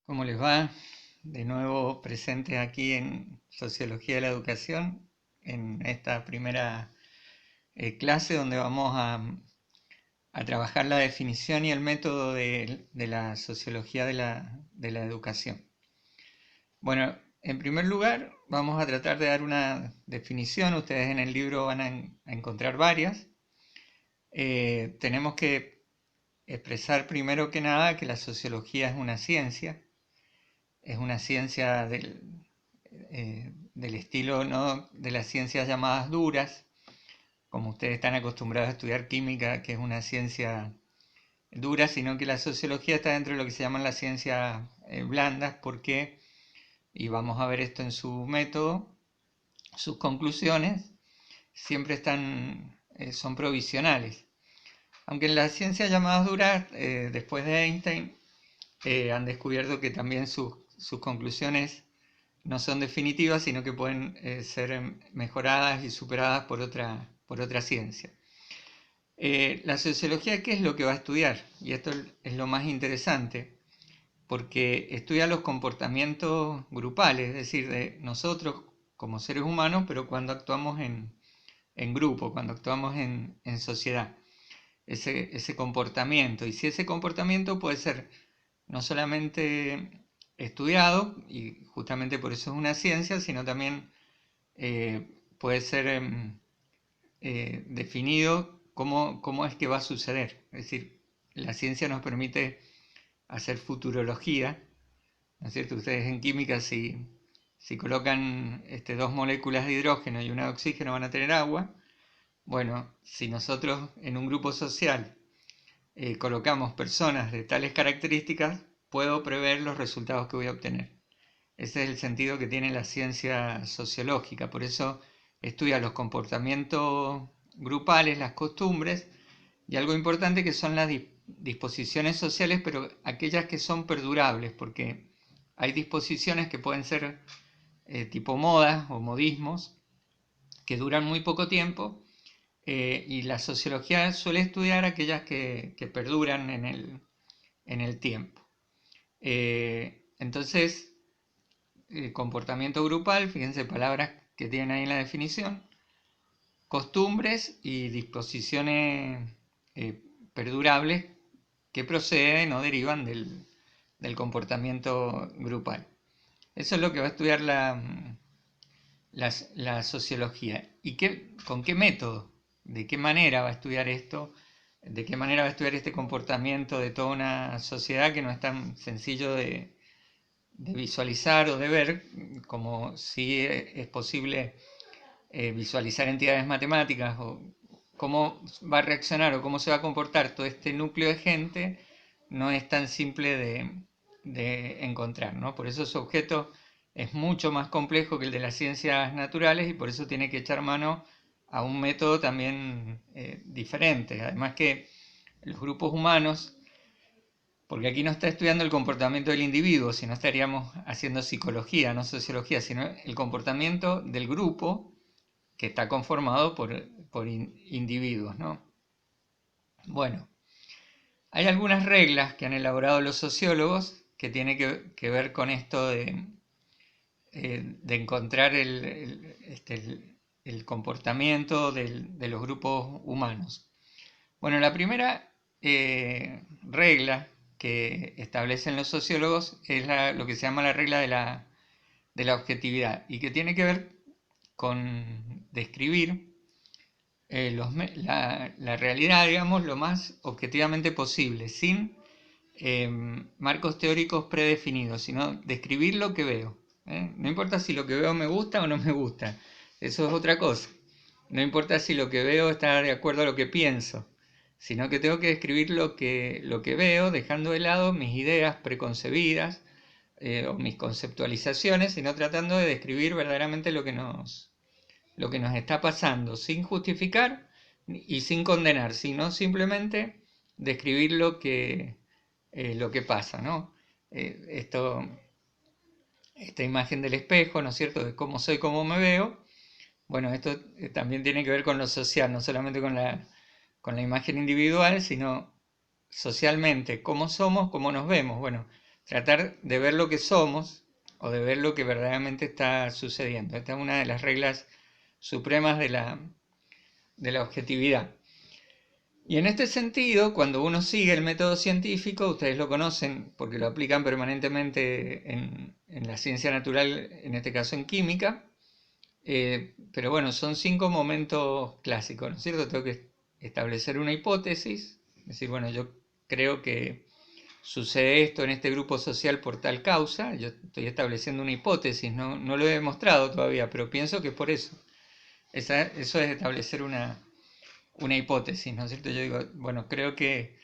¿Cómo les va? De nuevo presentes aquí en Sociología de la Educación, en esta primera clase donde vamos a trabajar la definición y el método de la sociología de la educación. Bueno, en primer lugar vamos a tratar de dar una definición, ustedes en el libro van a encontrar varias. Tenemos que expresar primero que nada que la sociología es una ciencia del estilo, no de las ciencias llamadas duras, como ustedes están acostumbrados a estudiar química, que es una ciencia dura, sino que la sociología está dentro de lo que se llaman las ciencias blandas, porque, y vamos a ver esto en su método, sus conclusiones siempre son provisionales. Aunque en las ciencias llamadas duras, después de Einstein, han descubierto que también sus conclusiones no son definitivas, sino que pueden ser mejoradas y superadas por otra ciencia. La sociología, ¿qué es lo que va a estudiar? Y esto es lo más interesante, porque estudia los comportamientos grupales, es decir, de nosotros como seres humanos, pero cuando actuamos en grupo, cuando actuamos en sociedad. Ese comportamiento. Y si ese comportamiento puede ser no solamente estudiado, y justamente por eso es una ciencia, sino también puede ser definido cómo es que va a suceder. Es decir, la ciencia nos permite hacer futurología, ¿no es cierto? Ustedes en química, si colocan dos moléculas de hidrógeno y una de oxígeno, van a tener agua. Bueno, si nosotros en un grupo social colocamos personas de tales características, puedo prever los resultados que voy a obtener. Ese es el sentido que tiene la ciencia sociológica, por eso estudia los comportamientos grupales, las costumbres, y algo importante que son las disposiciones sociales, pero aquellas que son perdurables, porque hay disposiciones que pueden ser tipo modas o modismos, que duran muy poco tiempo, y la sociología suele estudiar aquellas que perduran en el tiempo. Entonces, comportamiento grupal, fíjense palabras que tienen ahí en la definición, costumbres y disposiciones perdurables que proceden o derivan del comportamiento grupal. Eso es lo que va a estudiar la sociología. ¿Y con qué método? ¿De qué manera va a estudiar esto? ¿De qué manera va a estudiar este comportamiento de toda una sociedad que no es tan sencillo de visualizar o de ver, como si es posible visualizar entidades matemáticas, o cómo va a reaccionar o cómo se va a comportar todo este núcleo de gente, no es tan simple de encontrar, ¿no? Por eso su objeto es mucho más complejo que el de las ciencias naturales y por eso tiene que echar mano a un método también diferente. Además que los grupos humanos, porque aquí no está estudiando el comportamiento del individuo, sino estaríamos haciendo psicología, no sociología, sino el comportamiento del grupo que está conformado por individuos, ¿no? Bueno, hay algunas reglas que han elaborado los sociólogos que tienen que ver con esto de encontrar el comportamiento de los grupos humanos. Bueno, la primera regla que establecen los sociólogos es lo que se llama la regla de la objetividad y que tiene que ver con describir la realidad, digamos, lo más objetivamente posible, sin marcos teóricos predefinidos, sino describir lo que veo. No importa si lo que veo me gusta o no me gusta, eso es otra cosa. No importa si lo que veo está de acuerdo a lo que pienso, sino que tengo que describir lo que veo, dejando de lado mis ideas preconcebidas o mis conceptualizaciones, sino tratando de describir verdaderamente lo que nos está pasando, sin justificar y sin condenar, sino simplemente describir lo que pasa, ¿no? Esta imagen del espejo, ¿no es cierto?, de cómo soy, cómo me veo. Bueno, esto también tiene que ver con lo social, no solamente con la imagen individual, sino socialmente, cómo somos, cómo nos vemos. Bueno, tratar de ver lo que somos o de ver lo que verdaderamente está sucediendo. Esta es una de las reglas supremas de la objetividad. Y en este sentido, cuando uno sigue el método científico, ustedes lo conocen porque lo aplican permanentemente en la ciencia natural, en este caso en química, pero bueno, son 5 momentos clásicos, ¿no es cierto? Tengo que establecer una hipótesis, es decir, bueno, yo creo que sucede esto en este grupo social por tal causa, yo estoy estableciendo una hipótesis, no lo he demostrado todavía, pero pienso que es por eso. Eso es establecer una hipótesis, ¿no es cierto? Yo digo, bueno, creo que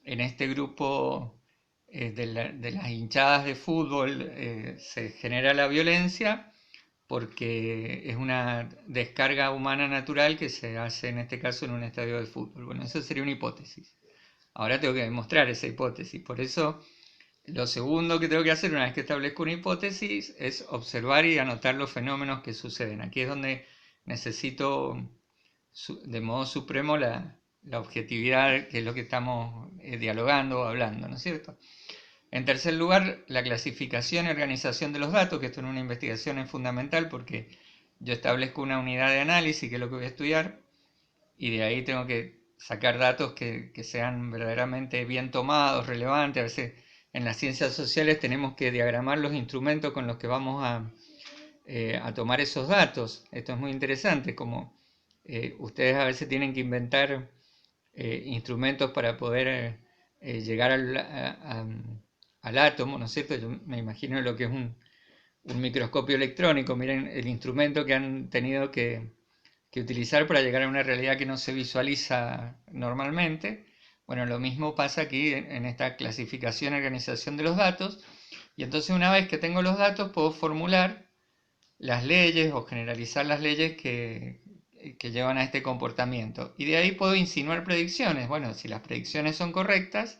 en este grupo de las hinchadas de fútbol se genera la violencia porque es una descarga humana natural que se hace en este caso en un estadio de fútbol. Bueno, eso sería una hipótesis. Ahora tengo que demostrar esa hipótesis. Por eso, lo segundo que tengo que hacer una vez que establezco una hipótesis es observar y anotar los fenómenos que suceden. Aquí es donde necesito de modo supremo la objetividad, que es lo que estamos dialogando o hablando, ¿no es cierto? En tercer lugar, la clasificación y organización de los datos, que esto en una investigación es fundamental porque yo establezco una unidad de análisis, que es lo que voy a estudiar, y de ahí tengo que sacar datos que sean verdaderamente bien tomados, relevantes. A veces en las ciencias sociales tenemos que diagramar los instrumentos con los que vamos a tomar esos datos. Esto es muy interesante, como ustedes a veces tienen que inventar instrumentos para poder llegar al átomo, ¿no es cierto? Yo me imagino lo que es un microscopio electrónico. Miren el instrumento que han tenido que utilizar para llegar a una realidad que no se visualiza normalmente. Bueno, lo mismo pasa aquí en esta clasificación y organización de los datos. Y entonces una vez que tengo los datos puedo formular las leyes o generalizar las leyes que llevan a este comportamiento. Y de ahí puedo insinuar predicciones. Bueno, si las predicciones son correctas,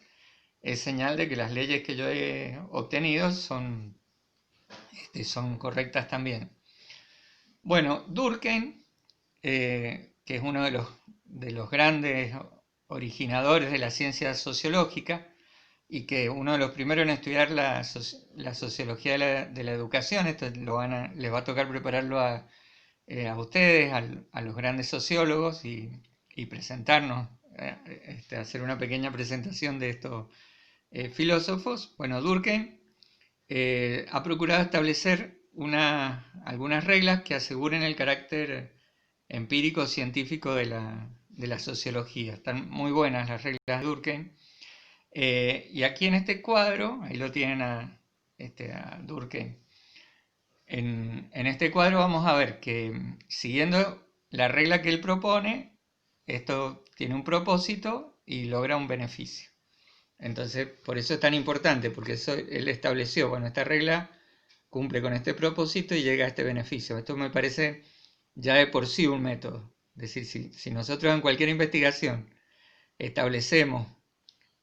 es señal de que las leyes que yo he obtenido son correctas también. Bueno, Durkheim, que es uno de los grandes originadores de la ciencia sociológica y que uno de los primeros en estudiar la sociología de la educación, esto les va a tocar prepararlo a ustedes, a los grandes sociólogos y presentarnos, hacer una pequeña presentación de estos filósofos. Bueno, Durkheim ha procurado establecer algunas reglas que aseguren el carácter empírico científico de la sociología. Están muy buenas las reglas de Durkheim. Y aquí en este cuadro, ahí lo tienen a Durkheim. En este cuadro vamos a ver que siguiendo la regla que él propone, esto tiene un propósito y logra un beneficio. Entonces, por eso es tan importante, porque él estableció, bueno, esta regla cumple con este propósito y llega a este beneficio. Esto me parece ya de por sí un método. Es decir, si nosotros en cualquier investigación establecemos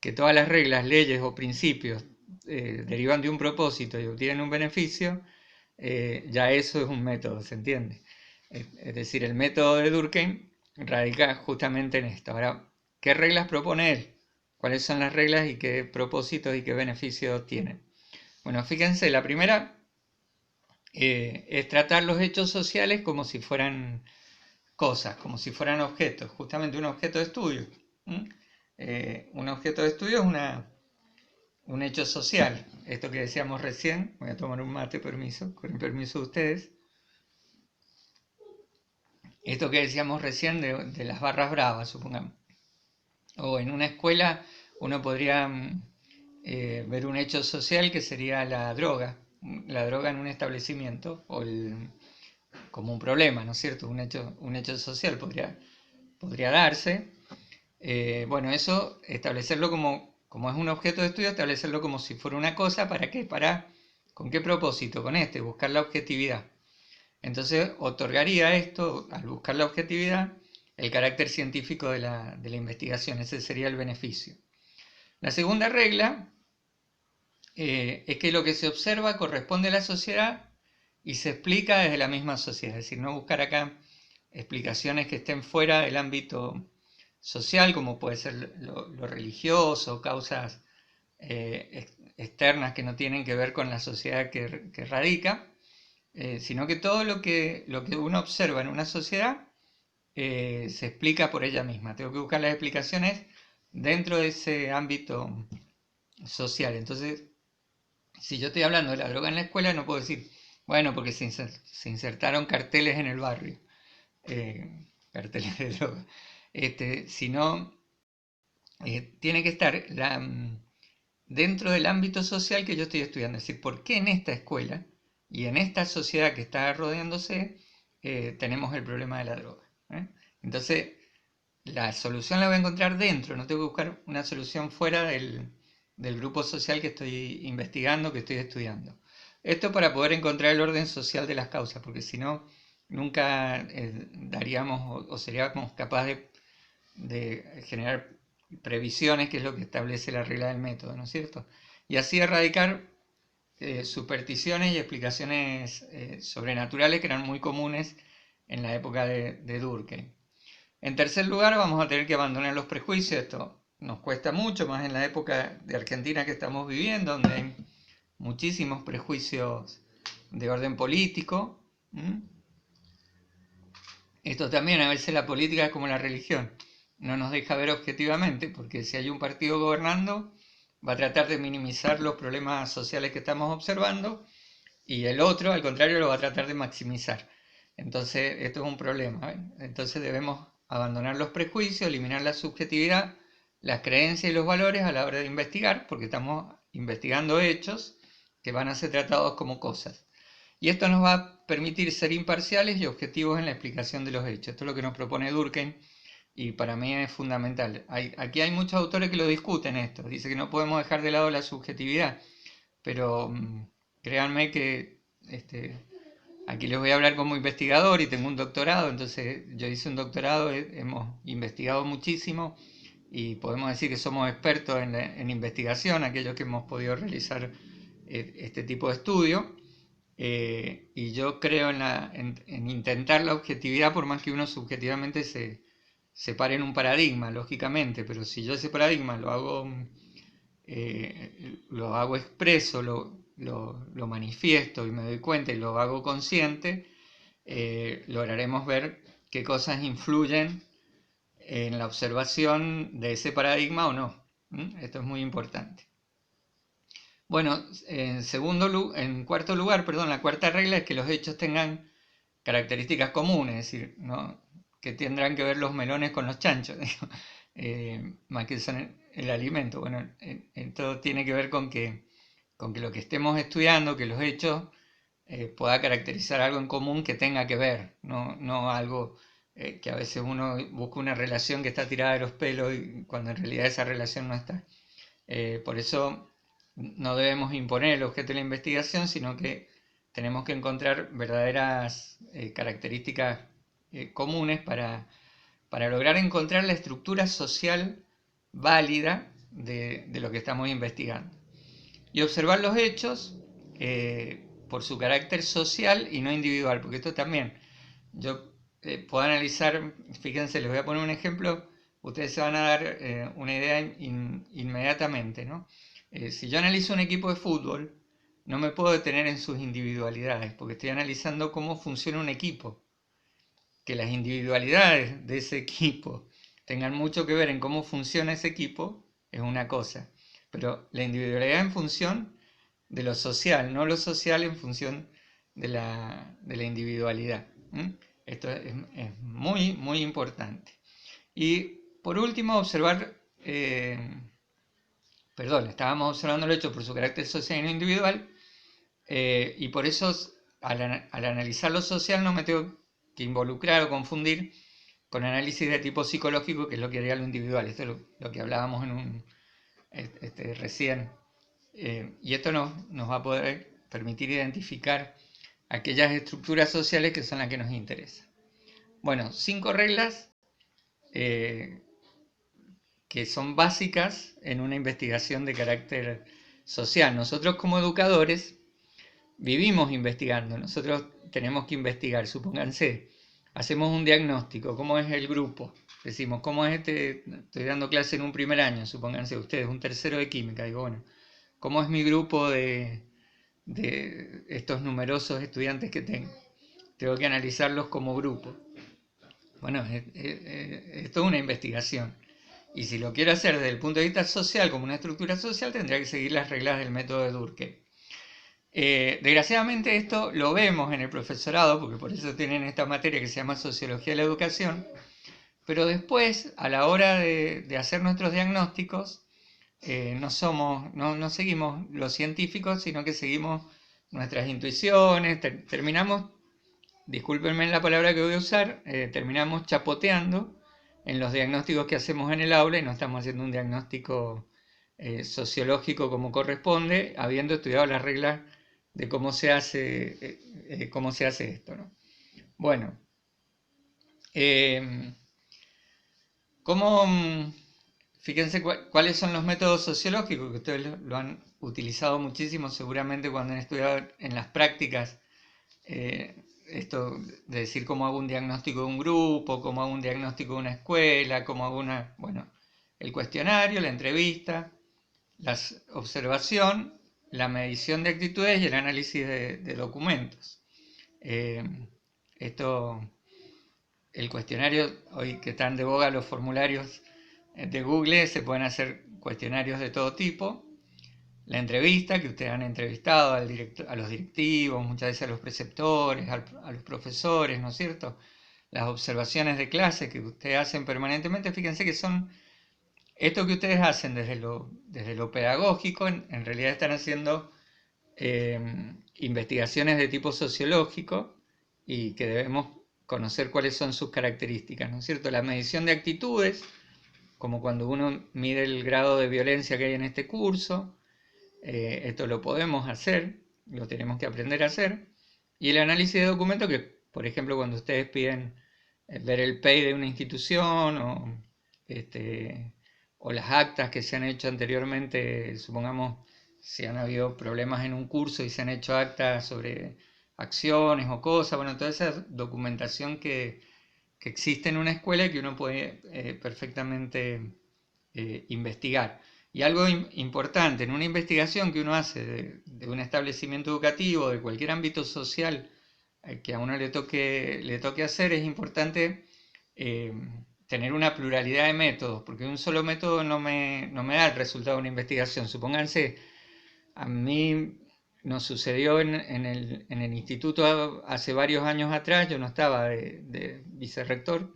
que todas las reglas, leyes o principios derivan de un propósito y obtienen un beneficio, ya eso es un método, ¿se entiende? Es decir, el método de Durkheim radica justamente en esto. Ahora, ¿qué reglas propone él? ¿Cuáles son las reglas y qué propósitos y qué beneficios tienen? Bueno, fíjense, la primera es tratar los hechos sociales como si fueran cosas, como si fueran objetos, justamente un objeto de estudio. Un objeto de estudio es un hecho social. Esto que decíamos recién, voy a tomar un mate, permiso, con el permiso de ustedes. Esto que decíamos recién de las barras bravas, supongamos. O en una escuela uno podría ver un hecho social que sería la droga en un establecimiento, como un problema, ¿no es cierto? Un hecho social podría darse. Bueno, eso, establecerlo como es un objeto de estudio, establecerlo como si fuera una cosa. ¿Para qué? ¿Con qué propósito? Con buscar la objetividad. Entonces, otorgaría esto, al buscar la objetividad, el carácter científico de la investigación. Ese sería el beneficio. La segunda regla es que lo que se observa corresponde a la sociedad y se explica desde la misma sociedad. Es decir, no buscar acá explicaciones que estén fuera del ámbito social, como puede ser lo religioso, causas externas que no tienen que ver con la sociedad que radica, sino que todo lo que uno observa en una sociedad se explica por ella misma. Tengo que buscar las explicaciones dentro de ese ámbito social. Entonces, si yo estoy hablando de la droga en la escuela, no puedo decir, bueno, porque se insertaron carteles en el barrio, carteles de droga, sino tiene que estar dentro del ámbito social que yo estoy estudiando. Es decir, ¿por qué en esta escuela y en esta sociedad que está rodeándose tenemos el problema de la droga? Entonces, la solución la voy a encontrar dentro, no tengo que buscar una solución fuera del grupo social que estoy investigando, que estoy estudiando. Esto para poder encontrar el orden social de las causas, porque si no, nunca daríamos o seríamos capaces de generar previsiones, que es lo que establece la regla del método, ¿no es cierto? Y así erradicar supersticiones y explicaciones sobrenaturales que eran muy comunes en la época de Durkheim. En tercer lugar, vamos a tener que abandonar los prejuicios. Esto nos cuesta mucho, más en la época de Argentina que estamos viviendo, donde hay muchísimos prejuicios de orden político. Esto también, a veces la política es como la religión, no nos deja ver objetivamente, porque si hay un partido gobernando, va a tratar de minimizar los problemas sociales que estamos observando, y el otro, al contrario, lo va a tratar de maximizar. Entonces, esto es un problema. Entonces debemos abandonar los prejuicios, eliminar la subjetividad, las creencias y los valores a la hora de investigar, porque estamos investigando hechos que van a ser tratados como cosas. Y esto nos va a permitir ser imparciales y objetivos en la explicación de los hechos. Esto es lo que nos propone Durkheim y para mí es fundamental. Aquí hay muchos autores que lo discuten esto. Dice que no podemos dejar de lado la subjetividad, pero créanme que aquí les voy a hablar como investigador y tengo un doctorado, entonces yo hice un doctorado, hemos investigado muchísimo y podemos decir que somos expertos en investigación, aquellos que hemos podido realizar este tipo de estudio. Y yo creo en intentar la objetividad, por más que uno subjetivamente se pare en un paradigma, lógicamente, pero si yo ese paradigma lo hago expreso, lo manifiesto y me doy cuenta y lo hago consciente, lograremos ver qué cosas influyen en la observación de ese paradigma o no. Esto es muy importante. Bueno, en cuarto lugar, perdón, la cuarta regla es que los hechos tengan características comunes, es decir, ¿no? Que tendrán que ver los melones con los chanchos, más que son el alimento. Bueno, esto tiene que ver con que lo que estemos estudiando, que los hechos pueda caracterizar algo en común que tenga que ver, no algo que a veces uno busca una relación que está tirada de los pelos y cuando en realidad esa relación no está. Por eso no debemos imponer el objeto de la investigación, sino que tenemos que encontrar verdaderas características comunes para lograr encontrar la estructura social válida de lo que estamos investigando. Y observar los hechos por su carácter social y no individual, porque esto también, yo puedo analizar, fíjense, les voy a poner un ejemplo, ustedes se van a dar una idea inmediatamente, ¿no? Si yo analizo un equipo de fútbol, no me puedo detener en sus individualidades, porque estoy analizando cómo funciona un equipo. Que las individualidades de ese equipo tengan mucho que ver en cómo funciona ese equipo es una cosa, pero la individualidad en función de lo social, no lo social en función de la individualidad. Esto es muy, muy importante. Y por último, observar, estábamos observando el hecho por su carácter social y no individual, y por eso al analizar lo social no me tengo que involucrar o confundir con análisis de tipo psicológico, que es lo que haría lo individual. Esto es lo que hablábamos recién. Y esto nos va a poder permitir identificar aquellas estructuras sociales que son las que nos interesan. Bueno, 5 reglas que son básicas en una investigación de carácter social. Nosotros como educadores vivimos investigando, nosotros tenemos que investigar, supónganse, hacemos un diagnóstico, ¿cómo es el grupo? Decimos, ¿cómo es estoy dando clase en un primer año, supónganse ustedes, un tercero de química, digo, bueno, ¿Cómo es mi grupo de estos numerosos estudiantes que tengo? Tengo que analizarlos como grupo. Bueno, es toda una investigación. Y si lo quiero hacer desde el punto de vista social, como una estructura social, tendría que seguir las reglas del método de Durkheim. Desgraciadamente esto lo vemos en el profesorado, porque por eso tienen esta materia que se llama Sociología de la Educación, pero después, a la hora de hacer nuestros diagnósticos, no seguimos los científicos, sino que seguimos nuestras intuiciones, terminamos, discúlpenme la palabra que voy a usar, terminamos chapoteando en los diagnósticos que hacemos en el aula y no estamos haciendo un diagnóstico sociológico como corresponde, habiendo estudiado las reglas de cómo se hace esto, ¿no? Bueno, fíjense cuáles son los métodos sociológicos, que ustedes lo han utilizado muchísimo seguramente cuando han estudiado en las prácticas, esto de decir cómo hago un diagnóstico de un grupo, cómo hago un diagnóstico de una escuela, cómo hago bueno, el cuestionario, la entrevista, la observación, la medición de actitudes y el análisis de documentos. El cuestionario, hoy que están de boga los formularios de Google, se pueden hacer cuestionarios de todo tipo. La entrevista, que ustedes han entrevistado a los directivos, muchas veces a los preceptores, a los profesores, ¿no es cierto? Las observaciones de clase que ustedes hacen permanentemente, fíjense que son esto que ustedes hacen desde lo pedagógico, en realidad están haciendo investigaciones de tipo sociológico y que debemos conocer cuáles son sus características, ¿no es cierto? La medición de actitudes, como cuando uno mide el grado de violencia que hay en este curso, esto lo podemos hacer, lo tenemos que aprender a hacer, y el análisis de documentos, que por ejemplo cuando ustedes piden ver el PEI de una institución o las actas que se han hecho anteriormente, supongamos si han habido problemas en un curso y se han hecho actas sobre acciones o cosas, bueno, toda esa documentación que existe en una escuela y que uno puede perfectamente investigar. Y algo importante, en una investigación que uno hace de un establecimiento educativo, de cualquier ámbito social que a uno le toque hacer, es importante tener una pluralidad de métodos, porque un solo método no me da el resultado de una investigación. Supónganse, a mí nos sucedió en el instituto hace varios años atrás, yo no estaba de vicerrector,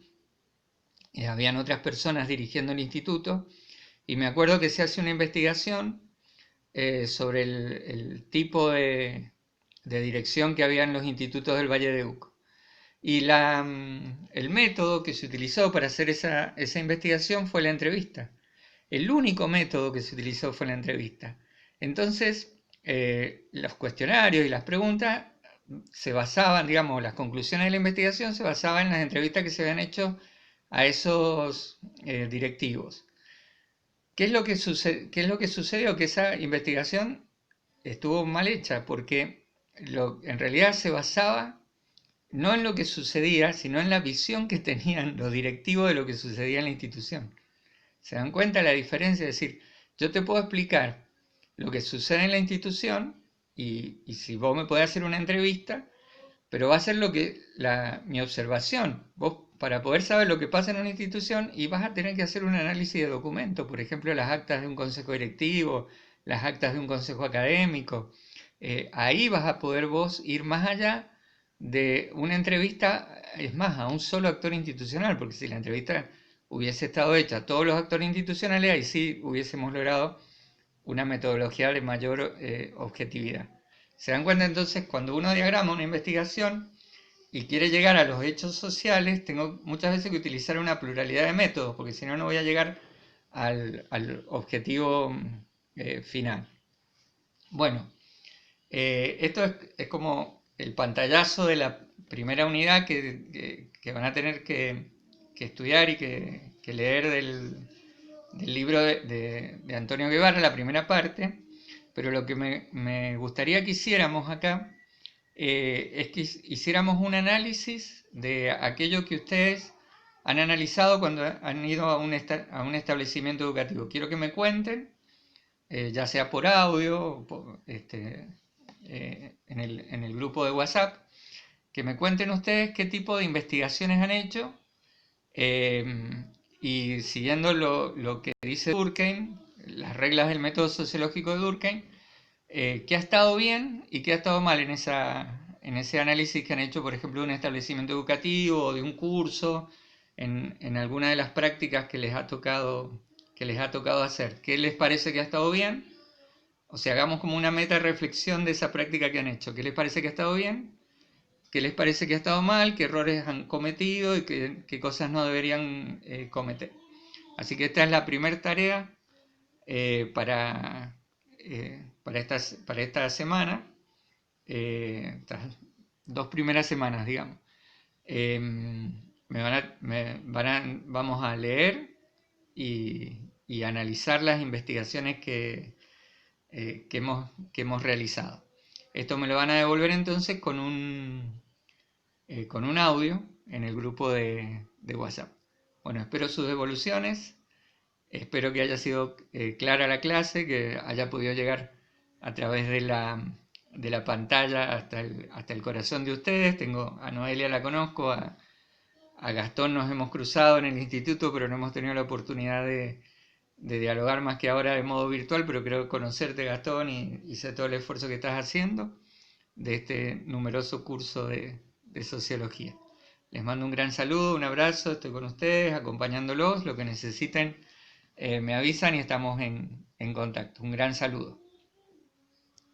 habían otras personas dirigiendo el instituto, y me acuerdo que se hace una investigación sobre el tipo de dirección que había en los institutos del Valle de Uco. Y el método que se utilizó para hacer esa investigación fue la entrevista. El único método que se utilizó fue la entrevista. Entonces, los cuestionarios y las preguntas se basaban, digamos, las conclusiones de la investigación se basaban en las entrevistas que se habían hecho a esos directivos. ¿Qué es lo que sucedió? Que esa investigación estuvo mal hecha porque en realidad se basaba no en lo que sucedía, sino en la visión que tenían los directivos de lo que sucedía en la institución. ¿Se dan cuenta la diferencia? Es decir, yo te puedo explicar lo que sucede en la institución y si vos me podés hacer una entrevista, pero va a ser mi observación. Vos, para poder saber lo que pasa en una institución, y vas a tener que hacer un análisis de documentos, por ejemplo, las actas de un consejo directivo, las actas de un consejo académico. Ahí vas a poder vos ir más allá de una entrevista, es más, a un solo actor institucional, porque si la entrevista hubiese estado hecha a todos los actores institucionales, ahí sí hubiésemos logrado una metodología de mayor objetividad. ¿Se dan cuenta entonces? Cuando uno diagrama una investigación y quiere llegar a los hechos sociales, tengo muchas veces que utilizar una pluralidad de métodos, porque si no, no voy a llegar al objetivo final. Bueno, esto es como el pantallazo de la primera unidad que van a tener que estudiar y que leer del libro de Antonio Guevara, la primera parte, pero lo que me gustaría que hiciéramos acá es que hiciéramos un análisis de aquello que ustedes han analizado cuando han ido a un establecimiento educativo. Quiero que me cuenten ya sea por audio, en el grupo de WhatsApp, que me cuenten ustedes qué tipo de investigaciones han hecho, y siguiendo lo que dice Durkheim, las reglas del método sociológico de Durkheim, qué ha estado bien y qué ha estado mal en ese análisis que han hecho, por ejemplo, de un establecimiento educativo o de un curso, en alguna de las prácticas que les ha tocado hacer. ¿Qué les parece que ha estado bien? O sea, hagamos como una meta reflexión de esa práctica que han hecho. ¿Qué les parece que ha estado bien? ¿Qué les parece que ha estado mal? ¿Qué errores han cometido? ¿Y qué cosas no deberían cometer? Así que esta es la primera tarea para esta semana, estas 2 primeras semanas, digamos. Vamos a leer y analizar las investigaciones que hemos realizado. Esto me lo van a devolver entonces con un audio en el grupo de WhatsApp. Bueno, espero sus devoluciones. Espero que haya sido clara la clase, que haya podido llegar a través de la pantalla hasta el corazón de ustedes. A Noelia la conozco, a Gastón nos hemos cruzado en el instituto, pero no hemos tenido la oportunidad de dialogar más que ahora de modo virtual, pero creo conocerte, Gastón, y sé todo el esfuerzo que estás haciendo de este numeroso curso de sociología. Les mando un gran saludo, un abrazo, estoy con ustedes, acompañándolos, lo que necesiten me avisan y estamos en contacto. Un gran saludo.